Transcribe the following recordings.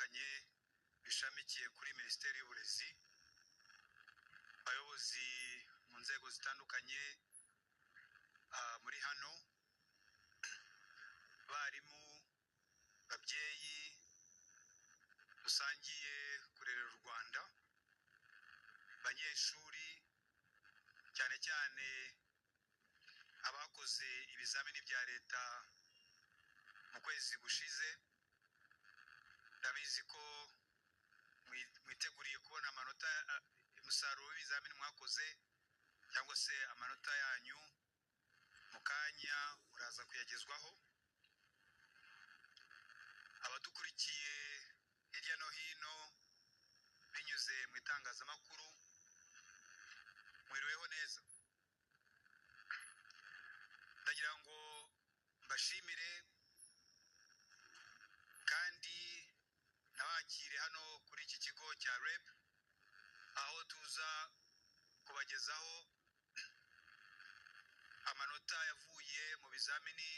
bitandukanye bishamikiye kuri Minisiteri y'Uburezi, abayobozi mu nzego zitandukanye muri hano, barimu, babyeyi dusangiye kurerera u Rwanda, banyeshuri cyane cyane abakoze ibizamini bya leta mu kwezi gushize. Ndabizi ko mwiteguriye kubona amanota, umusaruro w'ibizamini mwakoze cyangwa se amanota yanyu. Mu kanya muraza kuyagezwaho. Abadukurikiye hirya no hino binyuze mu itangazamakuru, mwiriweho neza. Ndagira ngo mbashimire kandi nabakire hano kuri iki kigo cya REB, aho tuza kubagezaho amanota yavuye mu bizamini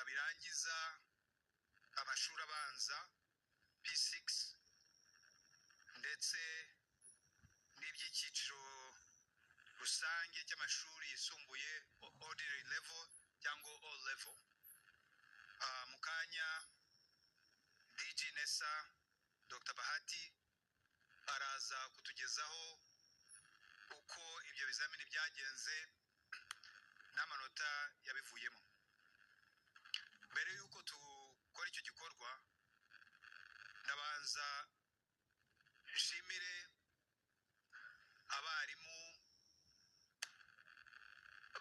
birangiza amashuri abanza P6 ndetse n'iby'icyiciro rusange cy'amashuri yisumbuye ordinary level cyangwa all level. Mu kanya DG Nessa Dr. Bahati araza kutugezaho uko ibyo bizamini byagenze n'amanota yabivuyemo. Mbere yuko tukora icyo gikorwa, ndabanza nshimire abarimu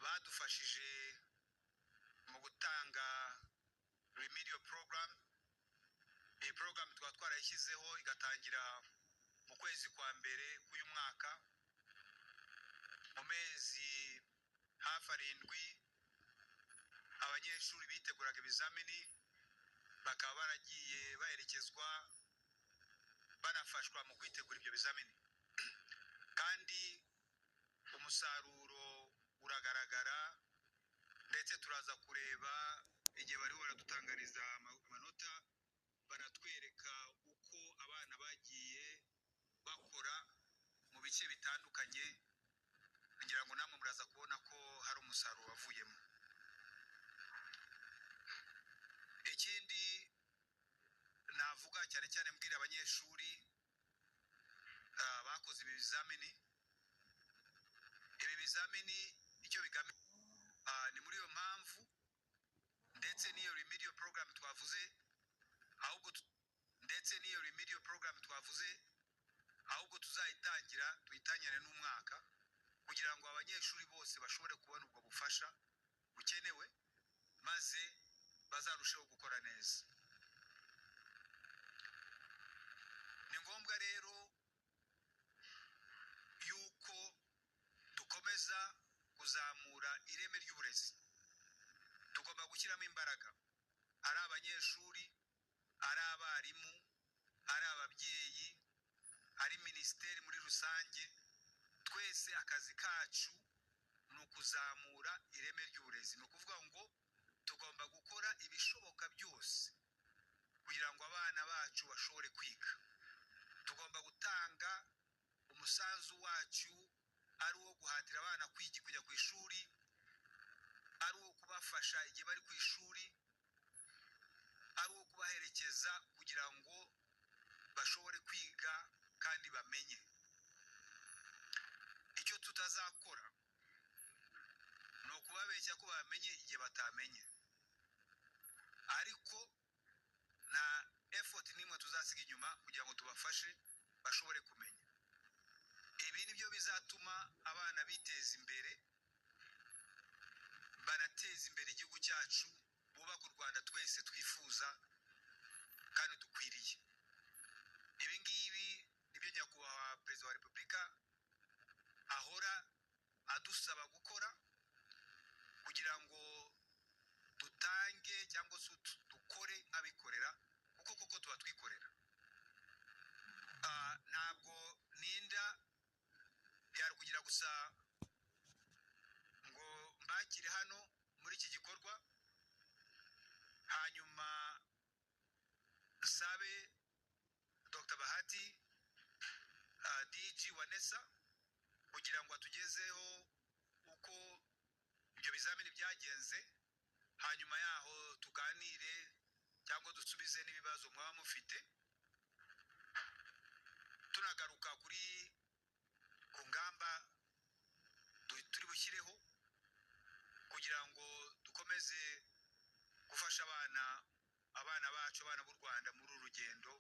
badufashije mu gutanga remedial program. Iyi program tukaba twarayishyizeho igatangira mu kwezi kwa mbere k'uyu mwaka. Mu mezi hafi 7 abanyeshuri biteguraga ibizamini bakaba baragiye baherekezwa, banafashwa mu kwitegura ibyo bizamini, kandi umusaruro uragaragara. Ndetse turaza kureba igihe bari baradutangariza amanota, baratwereka uko abana bagiye bakora mu bice bitandukanye. Ngira ngo namwe muraza kubona ko hari umusaruro wavuyemo. Ikindi navuga cyane cyane mbwira abanyeshuri bakoze ibi bizamini, icyo bigamije ni muri iyo mpamvu ndetse n'iyo remedial program twavuze, ahubwo tuzayitangira tuyitangire n'umwaka, kugira ngo abanyeshuri bose bashobore kubona ubwo bufasha bukenewe maze bazarusheho gukora neza. Ni ngombwa rero yuko dukomeza kuzamura ireme ry'uburezi. Tugomba gushyiramo imbaraga, ari abanyeshuri, ari abarimu, ari ababyeyi, ari minisiteri muri rusange. Twese akazi kacu ni ukuzamura ireme ry'uburezi. Ni ukuvuga ngo tugomba gukora ibishoboka byose kugira ngo abana bacu bashobore kwiga. Tugomba gutanga umusanzu wacu, ari uwo guhatira abana kujya ku ishuri, ari uwo kubafasha igihe bari ku ishuri, ari uwo kubaherekeza kugira ngo bashobore kwiga kandi bamenye. Icyo tutazakora ni ukubabeshya ko bamenye igihe batamenye, ariko nta effort n'imwe tuzasiga inyuma kugira ngo tubafashe bashobore kumenya. Ibi nibyo bizatuma abana biteza imbere, banateza imbere igihugu cyacu, bubaka u Rwanda twese twifuza kandi dukwiriye. Ibi ngibi nibyo nyakubahwa Perezida wa Repubulika ahora adusaba gukora, kugira ngo dutange cyangwa se dukore nk'abikorera, kuko tuba twikorera. Ntabwo ninda byari kugira gusa ngo mbakire hano muri iki gikorwa, hanyuma nsabe Dr Bahati DG wa NESA kugira ngo atugezeho uko ibyo bizamini byagenze, hanyuma yaho tuganire cyangwa dusubize n'ibibazo mwaba mufite, tunagaruka kuri ku ngamba turi bushyireho kugira ngo dukomeze gufasha abana bacu, abana b'u Rwanda muri uru rugendo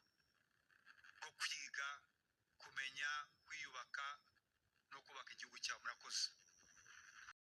rwo kwiga, kumenya, kwiyubaka no kubaka igihugu cyabo. Murakoze.